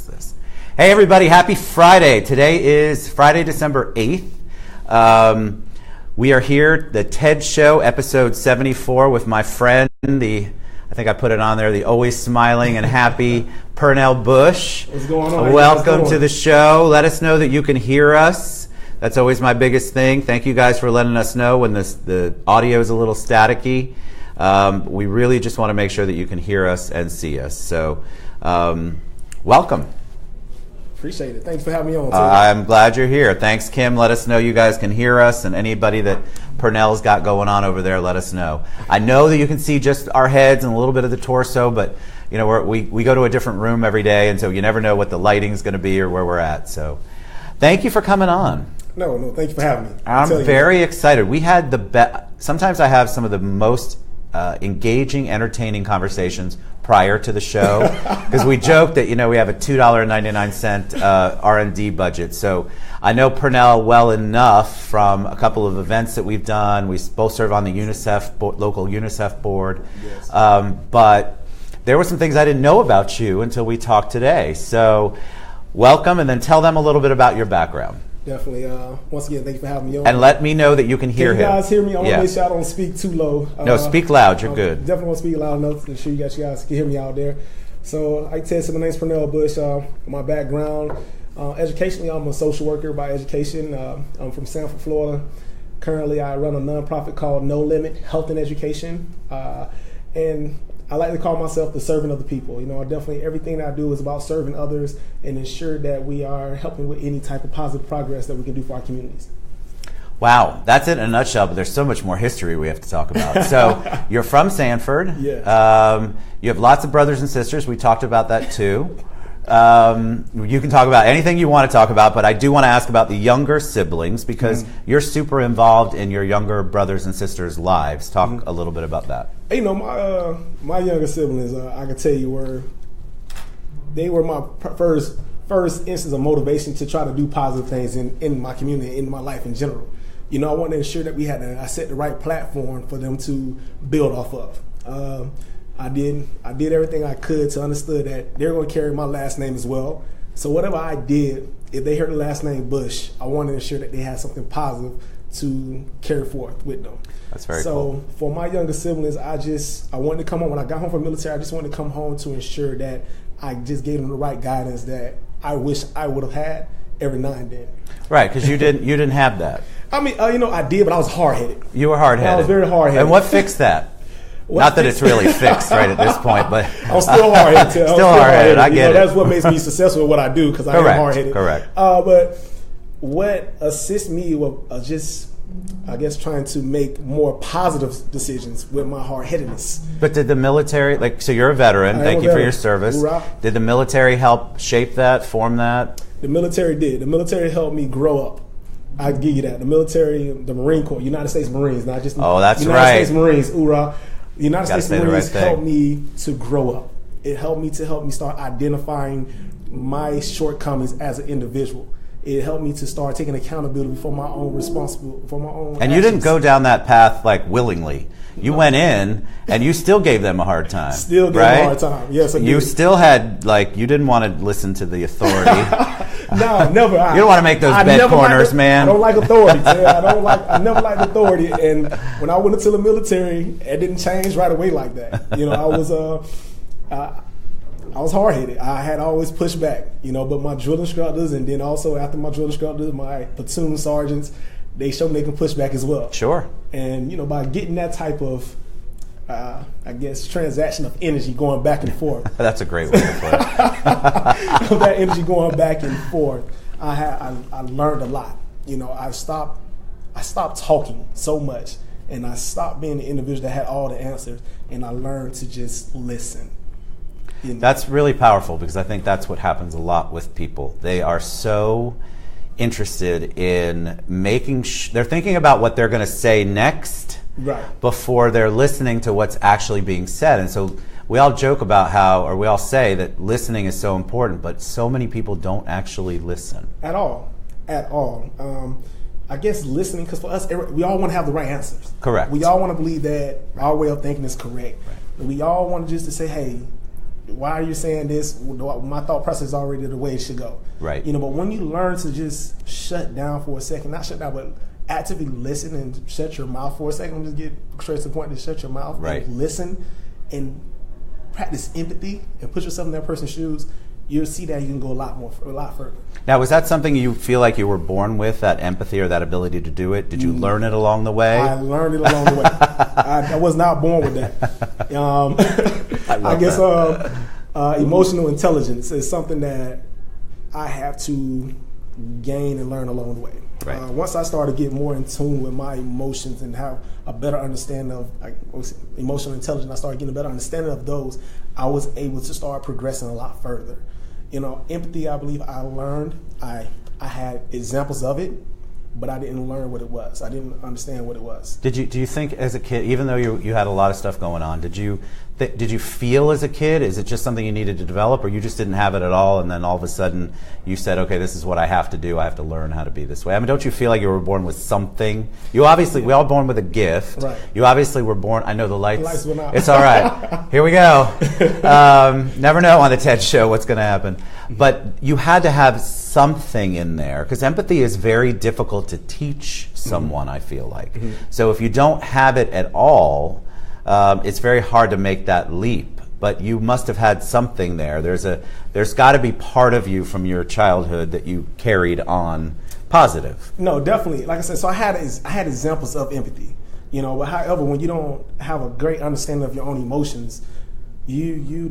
this. Hey everybody, happy Friday. Today is Friday, December 8th. We are here, the TED Show, episode 74, with my friend, I think I put it on there, the always smiling and happy Pernell Bush. What's going on? Welcome to the show. Let us know that you can hear us. That's always my biggest thing. Thank you guys for letting us know when the audio is a little staticky. We really just want to make sure that you can hear us and see us. So, welcome. Appreciate it. Thanks for having me on, too. I'm glad you're here. Thanks, Kim. Let us know you guys can hear us, and anybody that Pernell's got going on over there, let us know. I know that you can see just our heads and a little bit of the torso, but you know we go to a different room every day, and so you never know what the lighting's going to be or where we're at. So, thank you for coming on. No, thank you for having me. I'm very excited. We had sometimes I have some of the most engaging, entertaining conversations prior to the show, because we joke that we have a $2.99 R&D budget. So I know Pernell well enough from a couple of events that we've done. We both serve on the local UNICEF board. Yes. But there were some things I didn't know about you until we talked today. So welcome, and then tell them a little bit about your background. Definitely. Once again, thank you for having me on. And let me know that you can hear him. Can you guys hear me? I want to make sure I don't speak too low. No, speak loud. You're good. Definitely want to speak loud enough to ensure you guys can hear me out there. So, like I said, my name's Pernell Bush. My background, educationally, I'm a social worker by education. I'm from Sanford, Florida. Currently, I run a nonprofit called No Limit Health and Education. And I like to call myself the servant of the people. Everything that I do is about serving others and ensure that we are helping with any type of positive progress that we can do for our communities. Wow, that's it in a nutshell, but there's so much more history we have to talk about. So you're from Sanford. Yes. You have lots of brothers and sisters. We talked about that too. You can talk about anything you want to talk about, but I do want to ask about the younger siblings, because you're super involved in your younger brothers and sisters' lives. Talk a little bit about that. My younger siblings, I can tell you, they were my first instance of motivation to try to do positive things in my community, in my life in general. I wanted to ensure that I set the right platform for them to build off of. I did everything I could to understand that they're going to carry my last name as well. So whatever I did, if they heard the last name Bush, I wanted to ensure that they had something positive to carry forth with them. That's very cool. So for my younger siblings, I wanted to come home. When I got home from the military, I just wanted to come home to ensure that I just gave them the right guidance that I wish I would have had every now and then. Right, because you didn't have that. I mean, I did, but I was hard-headed. You were hard-headed. I was very hard-headed. And what fixed that? Not that it's really fixed right at this point, but I'm still hard-headed. Still hard-headed. I get it. That's what makes me successful at what I do, because I am hard-headed. Correct. But what assists me with just, I guess, trying to make more positive decisions with my hard-headedness. But did the military, so you're a veteran, thank you for your service. Hoorah. Did the military help shape that, form that? The military did. The military helped me grow up. I give you that. The military, the Marine Corps, United States Marines, not just that's United right. States Marines, hoorah. The United States Marines helped right me to grow up. It helped me start identifying my shortcomings as an individual. It helped me to start taking accountability for my own And actions. You didn't go down that path willingly. You went in and you still gave them a hard time. Still gave them a hard time. Yes, I did. You still had you didn't want to listen to the authority. No, never. You don't want to make those bed corners, man. I don't like authority. I never liked authority. And when I went into the military, it didn't change right away like that. I was hard-headed. I had always pushed back, but my drill instructors, and then also after my drill instructors, my platoon sergeants, they showed me they can push back as well. Sure. And, by getting that type of, transaction of energy going back and forth. That's a great way to put it. That energy going back and forth, I learned a lot. I stopped talking so much, and I stopped being the individual that had all the answers, and I learned to just listen. That's really powerful, because I think that's what happens a lot with people. They are so interested in they're thinking about what they're going to say next, right, before they're listening to what's actually being said. And so we all joke about we all say that listening is so important, but so many people don't actually listen. At all. I guess listening, because for us, we all want to have the right answers. Correct. We all want to believe that our way of thinking is correct. Right. We all want just to say, hey, why are you saying this? My thought process is already the way it should go. Right. You know, but when you learn to just shut down for a second, not shut down, but actively listen and shut your mouth for a second. Just get straight to the point to shut your mouth. Right. And listen and practice empathy and put yourself in that person's shoes. You'll see that you can go a lot further. Now, was that something you feel like you were born with, that empathy or that ability to do it? Did you learn it along the way? I learned it along the way. I was not born with that. I guess emotional intelligence is something that I have to gain and learn along the way. Right. Once I started getting more in tune with my emotions and have a better understanding of emotional intelligence, I started getting a better understanding of those, I was able to start progressing a lot further. You know, empathy, I believe I learned. I had examples of it, but I didn't learn what it was. I didn't understand what it was. Do you think as a kid, even though you had a lot of stuff going on, did you feel as a kid, is it just something you needed to develop, or you just didn't have it at all, and then all of a sudden you said, okay, this is what I have to do, I have to learn how to be this way? I mean, don't you feel like you were born with something? We all born with a gift. Right. You obviously were born, I know the lights went out. It's all right. Here we go. Never know on the TED show what's going to happen. But you had to have something in there, because empathy is very difficult to teach someone, I feel like. Mm-hmm. So if you don't have it at all, it's very hard to make that leap. But you must have had something there. There's got to be part of you from your childhood that you carried on positive. No, definitely. Like I said, so I had examples of empathy. You know, but however, when you don't have a great understanding of your own emotions, you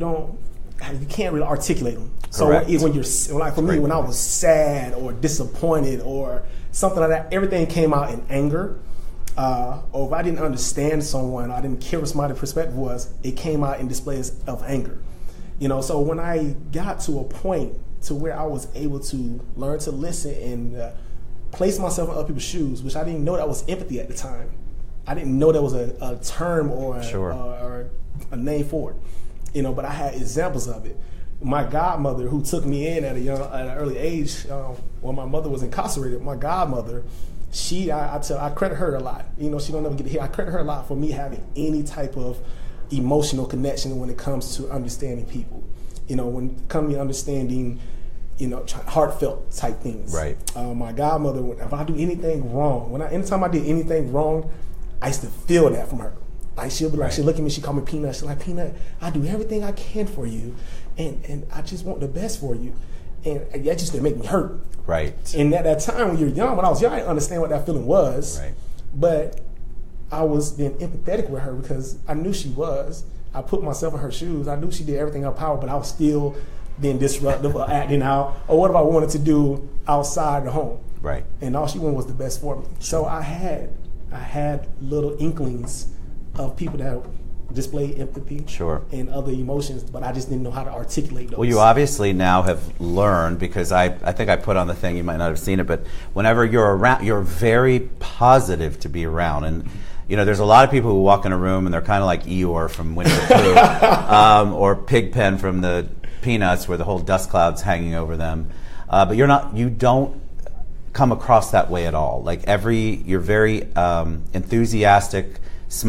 can't really articulate them. Correct. So when you're like, for me, when I was sad or disappointed or something like that, everything came out in anger. Or if I didn't understand someone, I didn't care what somebody's perspective was, it came out in displays of anger. You know, so when I got to a point to where I was able to learn to listen and place myself in other people's shoes, which I didn't know that was empathy at the time. I didn't know that was a term or a name for it. You know, but I had examples of it. My godmother, who took me in at an early age, when my mother was incarcerated, my godmother, I credit her a lot. You know, she don't ever get to hear. I credit her a lot for me having any type of emotional connection when it comes to understanding people. You know, when it comes to understanding, you know, heartfelt type things. Right. My godmother, if I do anything wrong, anytime I did anything wrong, I used to feel that from her. Like she'll be like, she'll look at me, she call me Peanut. She's like, Peanut, I do everything I can for you, and I just want the best for you, and that just didn't make me hurt. Right. And at that time, when you're young, when I was young, I didn't understand what that feeling was. Right. But I was being empathetic with her because I knew she was. I put myself in her shoes. I knew she did everything in her power, but I was still being disruptive or acting out, or what if I wanted to do outside the home. Right. And all she wanted was the best for me. So I had little inklings of people that display empathy and other emotions, but I just didn't know how to articulate those. Well, you obviously now have learned, because I think I put on the thing, you might not have seen it, but whenever you're around, you're very positive to be around. And you know, there's a lot of people who walk in a room and they're kind of like Eeyore from Winnie the Pooh, or Pigpen from the Peanuts, where the whole dust cloud's hanging over them. But you don't come across that way at all. Like you're very enthusiastic,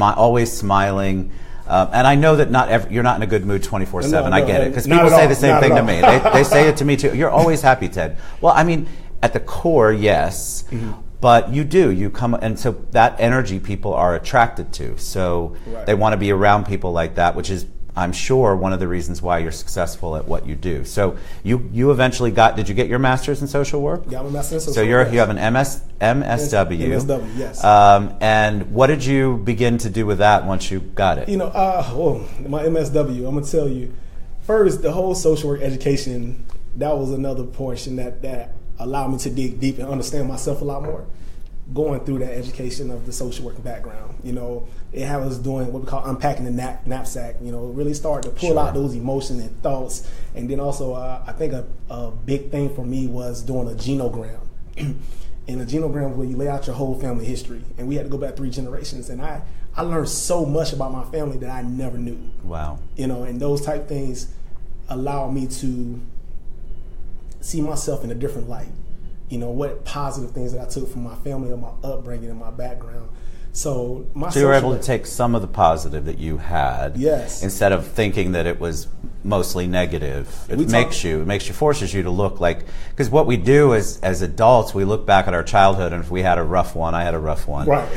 always smiling. And I know that you're not in a good mood 24/7. I get it, because people say the same thing to me. They say it to me too. You're always happy, Ted. Well, I mean, at the core, yes, but you come, and so that energy people are attracted to. So they want to be around people like that, which is, I'm sure, one of the reasons why you're successful at what you do. So you eventually did you get your master's in social work? Got my master's in social work. So you have an MSW. MSW, yes. And what did you begin to do with that once you got it? You know, my MSW, I'm going to tell you, first, the whole social work education, that was another portion that allowed me to dig deep and understand myself a lot more. Going through that education of the social work background, you know, it had us doing what we call unpacking the knapsack. You know, really start to pull out those emotions and thoughts, and then also I think a big thing for me was doing a genogram. And a genogram where you lay out your whole family history, and we had to go back 3 generations, and I learned so much about my family that I never knew. Wow. You know, and those type things allow me to see myself in a different light. You know, what positive things that I took from my family and my upbringing and my background. So you were able to take some of the positive that you had, yes, instead of thinking that it was mostly negative. Forces you to look like, because what we do as adults, we look back at our childhood, and if we had a rough one, I had a rough one. Right.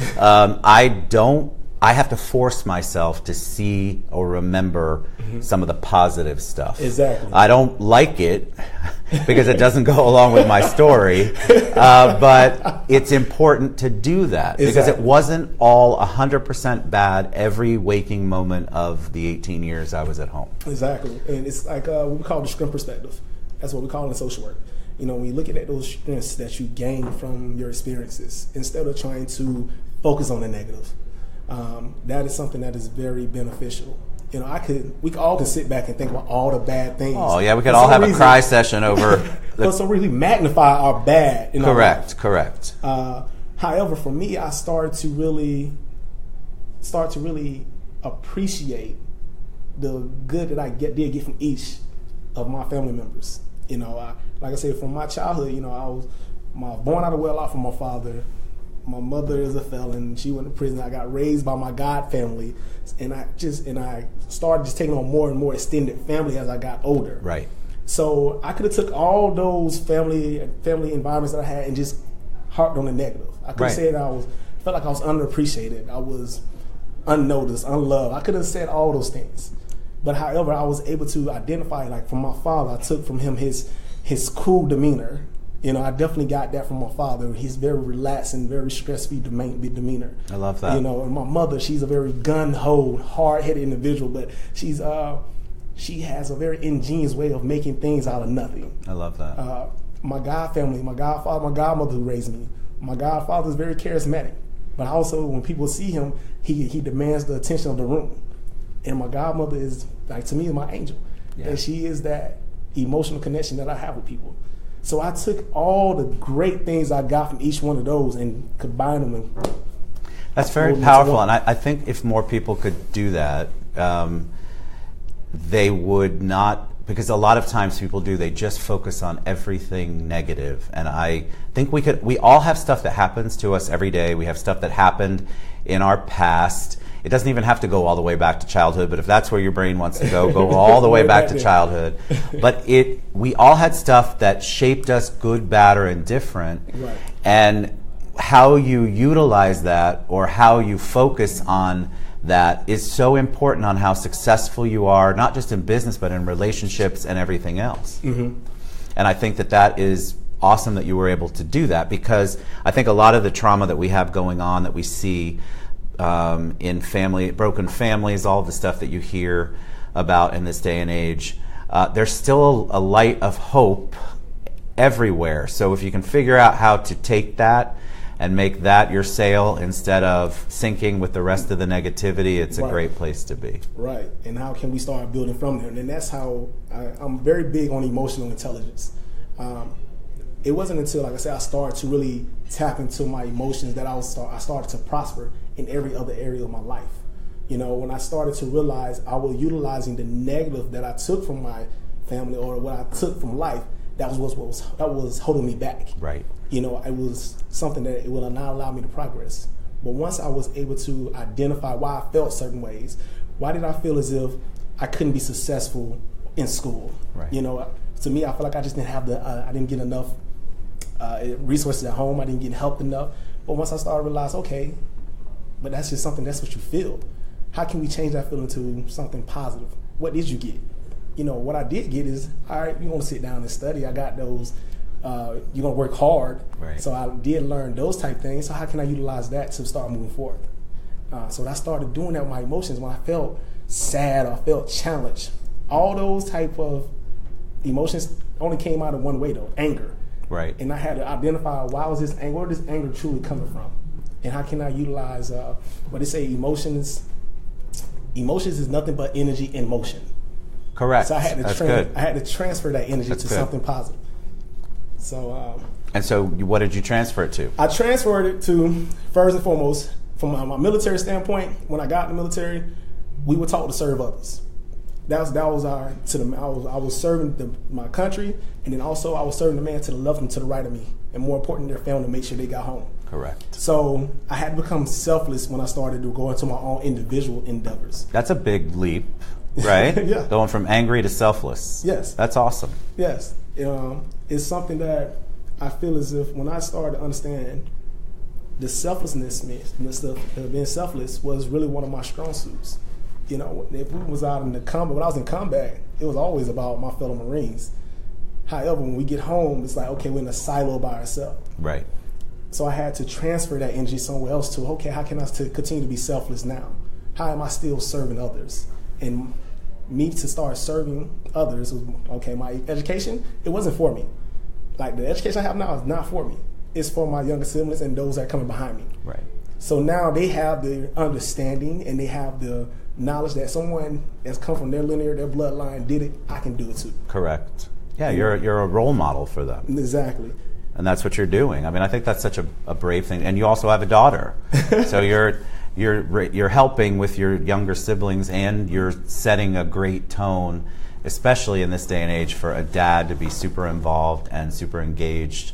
I have to force myself to see or remember some of the positive stuff. Exactly. I don't like it because it doesn't go along with my story, but it's important to do that because it wasn't all 100% bad every waking moment of the 18 years I was at home. Exactly. And it's like what we call the strength perspective. That's what we call it in social work. You know, when you look at those strengths that you gain from your experiences, instead of trying to focus on the negative. That is something that is very beneficial. You know, we all can sit back and think about all the bad things. Oh yeah, we could all have a cry session over. For some reason, magnify our bad. Correct. However, for me, I started to really appreciate the good that I did get from each of my family members. You know, like I said, from my childhood, you know, I was born out of wedlock from my father. My mother is a felon. She went to prison. I got raised by my God family, and I started just taking on more and more extended family as I got older. Right. So I could have took all those family environments that I had and just harped on the negative. I could have said felt like I was underappreciated. I was unnoticed, unloved. I could have said all those things, but however, I was able to identify, like from my father, I took from him his cool demeanor. You know, I definitely got that from my father. He's very relaxed and very stress-free demeanor. I love that. You know, and my mother, she's a very gun-ho, hard-headed individual, but she has a very ingenious way of making things out of nothing. I love that. My God family, my godfather, my godmother who raised me. My godfather is very charismatic, but also when people see him, he demands the attention of the room. And my godmother is, like, to me, is my angel. Yeah. And she is that emotional connection that I have with people. So I took all the great things I got from each one of those and combined them. That's very powerful, and I think if more people could do that, they would not, because a lot of times people do, they just focus on everything negative. And I think we all have stuff that happens to us every day. We have stuff that happened in our past. It doesn't even have to go all the way back to childhood, but if that's where your brain wants to go all the way back to childhood. But we all had stuff that shaped us, good, bad, or indifferent. Right. And how you utilize that or how you focus on that is so important on how successful you are, not just in business, but in relationships and everything else. Mm-hmm. And I think that is awesome that you were able to do that, because I think a lot of the trauma that we have going on, that we see in broken families, all of the stuff that you hear about in this day and age, there's still a light of hope everywhere. So if you can figure out how to take that and make that your sail instead of sinking with the rest of the negativity, it's a great place to be. Right. And how can we start building from there? And that's how I'm very big on emotional intelligence. It wasn't until, like I said, I started to really tap into my emotions that I started to prosper in every other area of my life. You know, when I started to realize I was utilizing the negative that I took from my family or what I took from life, that was holding me back. Right. You know, it was something that it will not allow me to progress. But once I was able to identify why I felt certain ways, why did I feel as if I couldn't be successful in school? Right. You know, to me, I feel like I just didn't have I didn't get enough resources at home. I didn't get helped enough. But once I started to realize, okay, but that's just something, that's what you feel. How can we change that feeling to something positive? What did you get? You know, what I did get is, all right, you're going to sit down and study. I got those. You're going to work hard. Right. So I did learn those type things. So how can I utilize that to start moving forward? So I started doing that with my emotions. When I felt sad or I felt challenged, all those type of emotions only came out of one way, though, anger. Right. And I had to identify where is this anger truly coming from? And how can I utilize what they say, emotions is nothing but energy in motion. Correct. So I had to transfer that energy That's to good. Something positive. So and so what did you transfer it to? I transferred it to, first and foremost, from my military standpoint. When I got in the military, we were taught to serve others. I was serving my country, and then also I was serving the man to the left and to the right of me, and more important, their family, to make sure they got home. Correct. So I had to become selfless when I started to go into my own individual endeavors. That's a big leap. right? Yeah. Going from angry to selfless. Yes. That's awesome. Yes. It's something that I feel as if when I started to understand the selflessness, being selfless was really one of my strong suits. You know, if we was out in the combat, when I was in combat, it was always about my fellow Marines. However, when we get home, it's like, okay, we're in a silo by ourselves. Right. So I had to transfer that energy somewhere else to, okay, how can I continue to be selfless now? How am I still serving others? And me to start serving others was, okay, my education, it wasn't for me. Like the education I have now is not for me. It's for my younger siblings and those that are coming behind me. Right. So now they have the understanding and they have the knowledge that someone that's come from their lineage, their bloodline did it, I can do it too. Correct. Yeah, you're a role model for them. Exactly. And that's what you're doing. I mean, I think that's such a brave thing. And you also have a daughter, so you're helping with your younger siblings, and you're setting a great tone, especially in this day and age, for a dad to be super involved and super engaged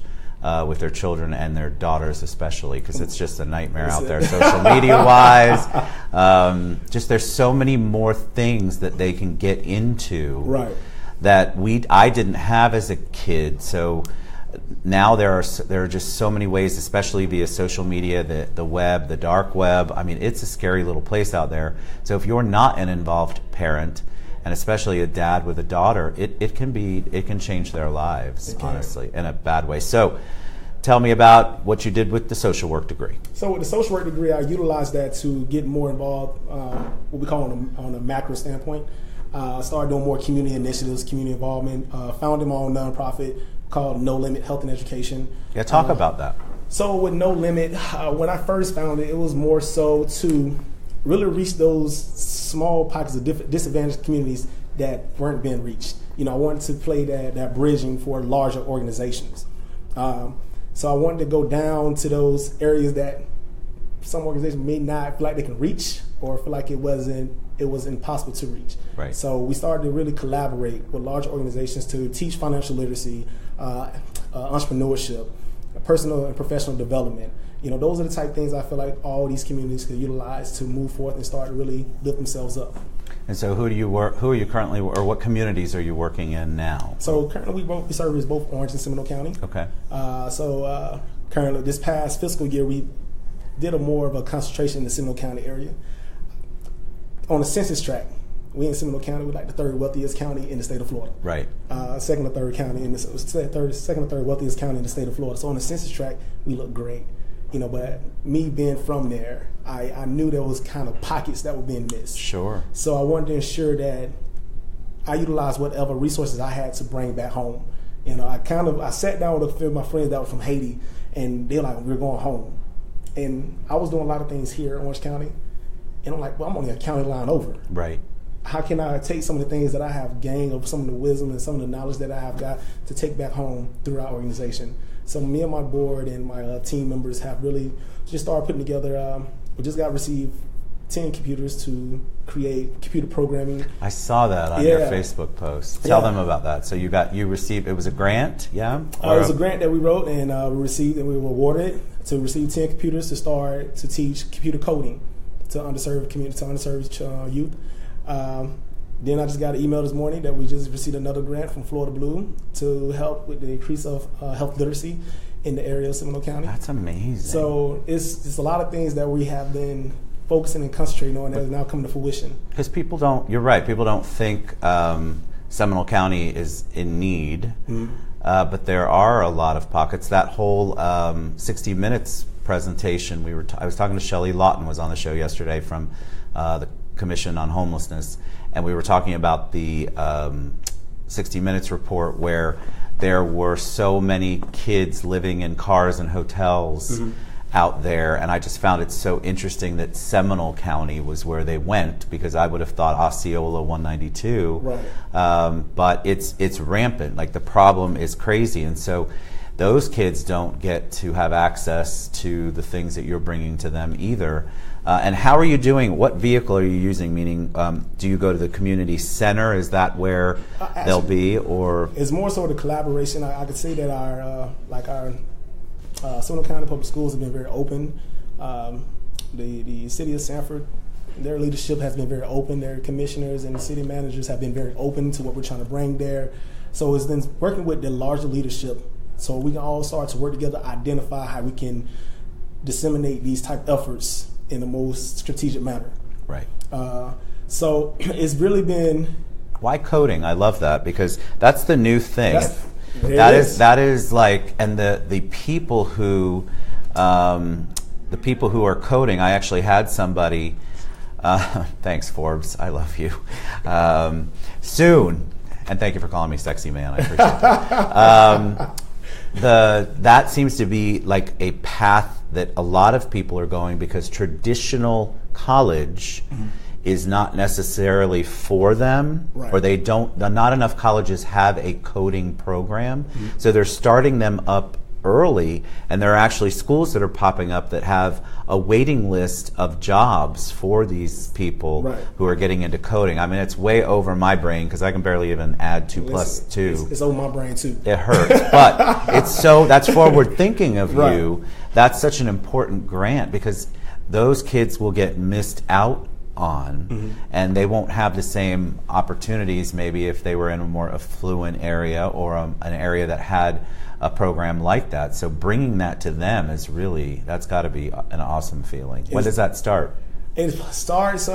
with their children and their daughters, especially, because it's just a nightmare out there, social media wise. Just there's so many more things that they can get into. Right. That I didn't have as a kid. So now there are just so many ways, especially via social media, the web, the dark web. I mean, it's a scary little place out there. So if you're not an involved parent, and especially a dad with a daughter, it can change their lives, honestly, in a bad way. So tell me about what you did with the social work degree. So with the social work degree, I utilized that to get more involved, what we call on a macro standpoint. Started doing more community initiatives, community involvement. Founded my own nonprofit called No Limit Health and Education. Yeah, talk about that. So with No Limit, when I first found it, it was more so to really reach those small pockets of disadvantaged communities that weren't being reached. You know, I wanted to play that bridging for larger organizations. So I wanted to go down to those areas that some organizations may not feel like they can reach, or feel like it was impossible to reach. Right. So we started to really collaborate with large organizations to teach financial literacy, entrepreneurship, personal and professional development. You know, those are the type of things I feel like all these communities could utilize to move forth and start to really lift themselves up. And so who are you currently, or what communities are you working in now? So currently we service both Orange and Seminole County. Okay. Currently this past fiscal year, we did more of a concentration in the Seminole County area. On the census tract, we in Seminole County, we're like the third wealthiest county in the state of Florida. Right. Second or third wealthiest county in the state of Florida. So on the census tract, we look great. You know, but me being from there, I knew there was kind of pockets that were being missed. Sure. So I wanted to ensure that I utilized whatever resources I had to bring back home. You know, I sat down with a few of my friends that were from Haiti, and they were like, we're going home. And I was doing a lot of things here in Orange County, and I'm like, well, I'm only a county line over. Right. How can I take some of the things that I have gained, of some of the wisdom and some of the knowledge that I have got to take back home through our organization? So me and my board and my team members have really just started putting together, we just received 10 computers to create computer programming. I saw that on your Facebook post. Tell them about that. So you received, it was a grant, yeah? It was a grant that we wrote, and we received, and we were awarded to receive 10 computers to start to teach computer coding to underserved community, to underserved youth. Then I just got an email this morning that we just received another grant from Florida Blue to help with the increase of health literacy in the area of Seminole County. That's amazing. So it's a lot of things that we have been focusing and concentrating on that is now coming to fruition. Because you're right, people don't think Seminole County is in need, but there are a lot of pockets. That whole 60 Minutes presentation, I was talking to Shelley Lawton, was on the show yesterday from the Commission on Homelessness, and we were talking about the 60 Minutes report where there were so many kids living in cars and hotels out there, and I just found it so interesting that Seminole County was where they went, because I would have thought Osceola 192, right. But it's rampant. Like, the problem is crazy, and so those kids don't get to have access to the things that you're bringing to them either. And how are you doing? What vehicle are you using? Meaning, do you go to the community center? Is that where they'll be, or it's more so the collaboration? I could say that our Seminole County Public Schools have been very open. The city of Sanford Their leadership has been very open. Their commissioners and the city managers have been very open to what we're trying to bring there. So it's been working with the larger leadership so we can all start to work together, identify how we can disseminate these type efforts in the most strategic manner. Right. So it's really been... Why coding? I love that because that's the new thing. That is like, and the people who are coding. I actually had somebody. Thanks, Forbes. I love you. Soon, and thank you for calling me sexy man. I appreciate that. That seems to be like a path that a lot of people are going because traditional college is not necessarily for them, or they don't. Not enough colleges have a coding program, so they're starting them up early, and there are actually schools that are popping up that have a waiting list of jobs for these people who are getting into coding. I mean, it's way over my brain because I can barely even add 2 plus 2. It's over my brain too. It hurts, but that's forward thinking of you. That's such an important grant because those kids will get missed out on, and they won't have the same opportunities maybe if they were in a more affluent area or an area that had a program like that. So bringing that to them is really, that's got to be an awesome feeling. When does that start? It starts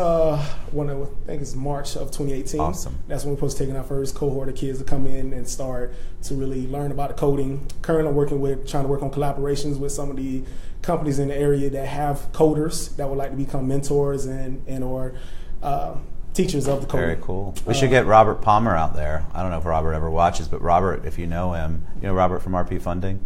when I think it's March of 2018. Awesome. That's when we're supposed to take in our first cohort of kids to come in and start to really learn about the coding. Currently trying to work on collaborations with some of the companies in the area that have coders that would like to become mentors and or teachers of the coding. Very cool. We should get Robert Palmer out there. I don't know if Robert ever watches, but Robert, if you know him, you know Robert from RP Funding?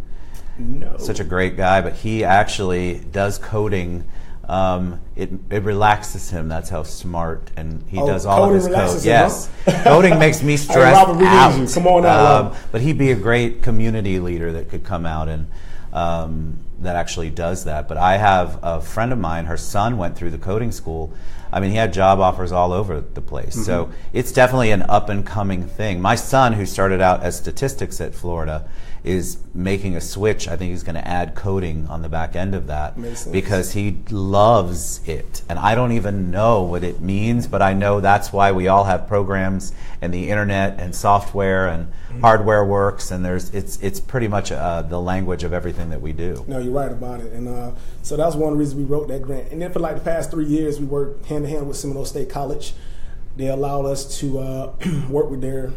No. Such a great guy, but he actually does coding. It relaxes him. That's how smart, and he does all of his code. Yes, coding makes me stressed Robert, out. You. Come on out. But he'd be a great community leader that could come out and that actually does that. But I have a friend of mine. Her son went through the coding school. I mean, he had job offers all over the place. So it's definitely an up and coming thing. My son, who started out as statistics at Florida, is making a switch. I think he's going to add coding on the back end of that because he loves it. And I don't even know what it means, but I know that's why we all have programs and the internet and software and hardware works, and it's pretty much the language of everything that we do. No, you're right about it. And so that's one of the reasons we wrote that grant. And then for like the past 3 years, we worked hand in hand with Seminole State College. They allowed us to work with their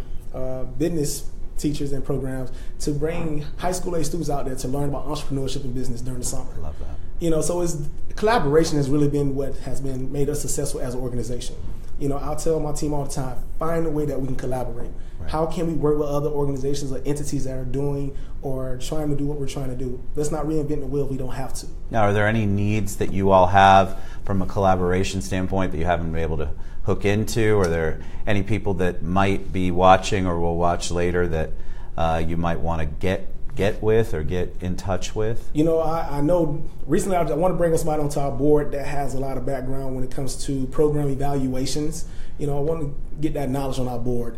business teachers and programs to bring high school age students out there to learn about entrepreneurship and business during the summer. I love that. You know, so collaboration has really been what has been made us successful as an organization. You know, I'll tell my team all the time, find a way that we can collaborate. Right. How can we work with other organizations or entities that are doing or trying to do what we're trying to do? Let's not reinvent the wheel if we don't have to. Now, are there any needs that you all have from a collaboration standpoint that you haven't been able to hook into? Are there any people that might be watching or will watch later that you might want to get with or get in touch with? You know, I know recently I want to bring somebody onto our board that has a lot of background when it comes to program evaluations. You know, I want to get that knowledge on our board.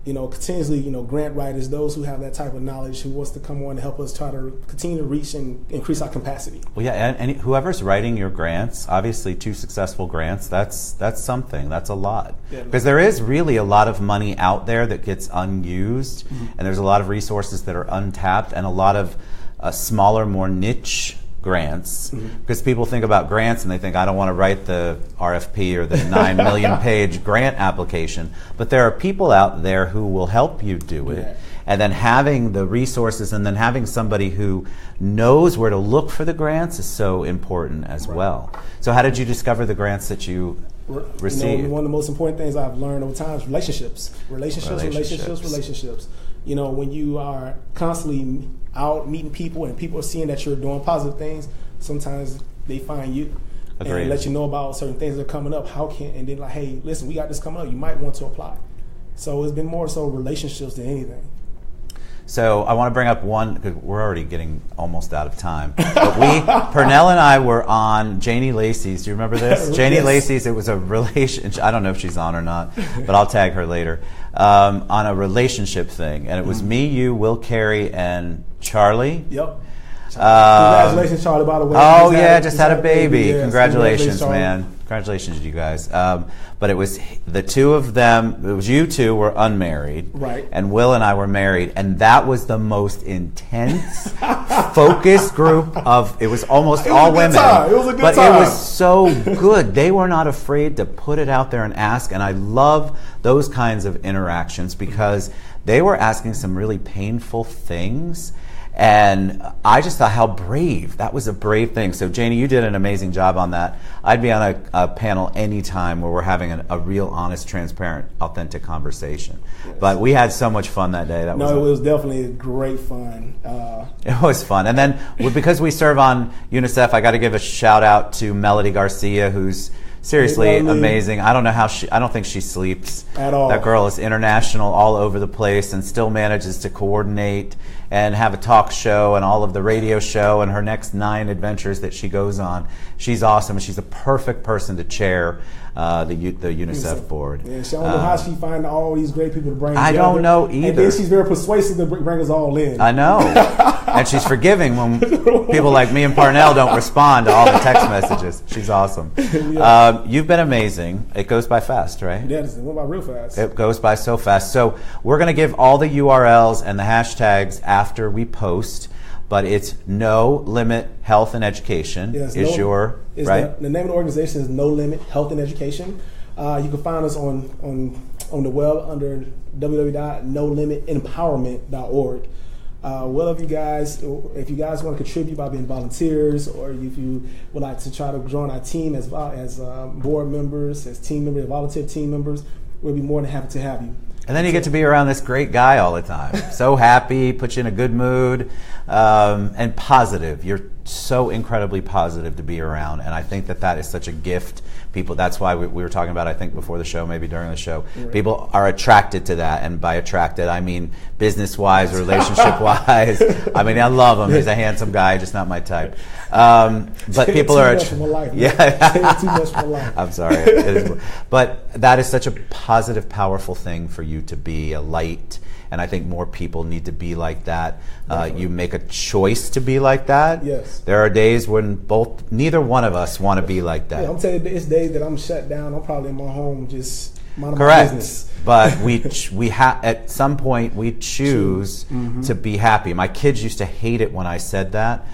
You know, continuously, you know, grant writers, those who have that type of knowledge, who wants to come on and help us try to continue to reach and increase our capacity. Well, yeah, and whoever's writing your grants, obviously 2 successful grants, that's something. That's a lot. Because there is really a lot of money out there that gets unused, and there's a lot of resources that are untapped, and a lot of smaller, more niche grants, because people think about grants and they think, I don't want to write the RFP or the 9 million page grant application, but there are people out there who will help you do it. And then having the resources and then having somebody who knows where to look for the grants is so important as well. So how did you discover the grants that you received? You know, one of the most important things I've learned over time is relationships. You know, when you are constantly out meeting people and people are seeing that you're doing positive things, sometimes they find you and let you know about certain things that are coming up. And then like, hey, listen, we got this coming up. You might want to apply. So it's been more so relationships than anything. So I want to bring up one, because we're already getting almost out of time. But Pernell and I were on Janie Lacey's. Do you remember this? Janie Lacey's, it was a relationship. I don't know if she's on or not, but I'll tag her later. On a relationship thing. And it was me, you, Will Carey, and Charlie. Yep. Congratulations, Charlie, by the way. Oh, just had a baby. Yes, Congratulations, man. Congratulations, you guys. But it was the two of them, it was you two were unmarried. Right. And Will and I were married. And that was the most intense, focused group of, it was almost all women. It was a good time. But it was so good. They were not afraid to put it out there and ask. And I love those kinds of interactions because they were asking some really painful things. And I just thought how brave. That was a brave thing. So Janie, you did an amazing job on that. I'd be on a panel anytime where we're having a real honest, transparent, authentic conversation. Yes. But we had so much fun that day. It was definitely great fun. It was fun. And then because we serve on UNICEF, I got to give a shout out to Melody Garcia, who's seriously amazing. I don't know how I don't think she sleeps at all. That girl is international all over the place and still manages to coordinate and have a talk show and all of the radio show and her next 9 adventures that she goes on. She's awesome. She's a perfect person to chair the UNICEF board. Yeah, I don't know how she finds all these great people to bring together. I don't know either. And then she's very persuasive to bring us all in. I know. And she's forgiving when people like me and Pernell don't respond to all the text messages. She's awesome. Yeah. You've been amazing. It goes by fast, right? Yeah, it went by real fast. It goes by so fast. So we're going to give all the URLs and the hashtags after we post, but it's No Limit Health and Education right? The name of the organization is No Limit Health and Education. You can find us on the web under www.nolimitempowerment.org. Well, if you guys want to contribute by being volunteers, or if you would like to try to join our team as board members, as team members, volunteer team members, we'll be more than happy to have you. And then you get to be around this great guy all the time. So happy, puts you in a good mood, and positive. You're so incredibly positive to be around, and I think that is such a gift. People, that's why we were talking about, I think, before the show, maybe during the show. Right. People are attracted to that, and by attracted, I mean business-wise, relationship-wise. I mean, I love him. He's a handsome guy, just not my type. But people are too much for life. I'm sorry. But that is such a positive, powerful thing for you to be, a light. And I think more people need to be like that. You make a choice to be like that. Yes. There are days when neither one of us want to be like that. Yeah, I'm telling you, it's days that I'm shut down. I'm probably in my home just minding my business. But at some point we choose to be happy. My kids used to hate it when I said that.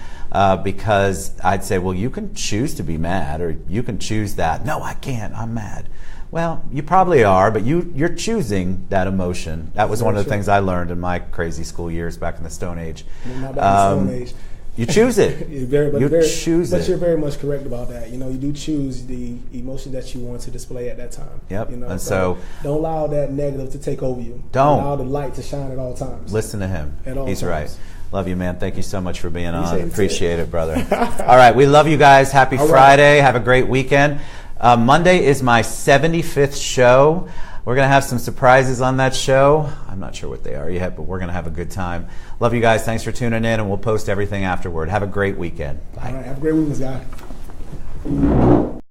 Because I'd say, well, you can choose to be mad, or you can choose that. No, I can't. I'm mad. Well, you probably are, but you're choosing that emotion. That was one of the things I learned in my crazy school years back in the Stone Age. Not back in the Stone Age. You choose it. Choose it. But you're very much correct about that. You do choose the emotion that you want to display at that time. Yep. And so don't allow that negative to take over you. Don't allow the light to shine at all times. Listen to him. He's times. Right. Love you, man. Thank you so much for being on. Appreciate it, brother. All right. We love you guys. Happy Friday. Have a great weekend. Monday is my 75th show. We're going to have some surprises on that show. I'm not sure what they are yet, but we're going to have a good time. Love you guys. Thanks for tuning in, and we'll post everything afterward. Have a great weekend. Bye. All right. Have a great weekend, guys.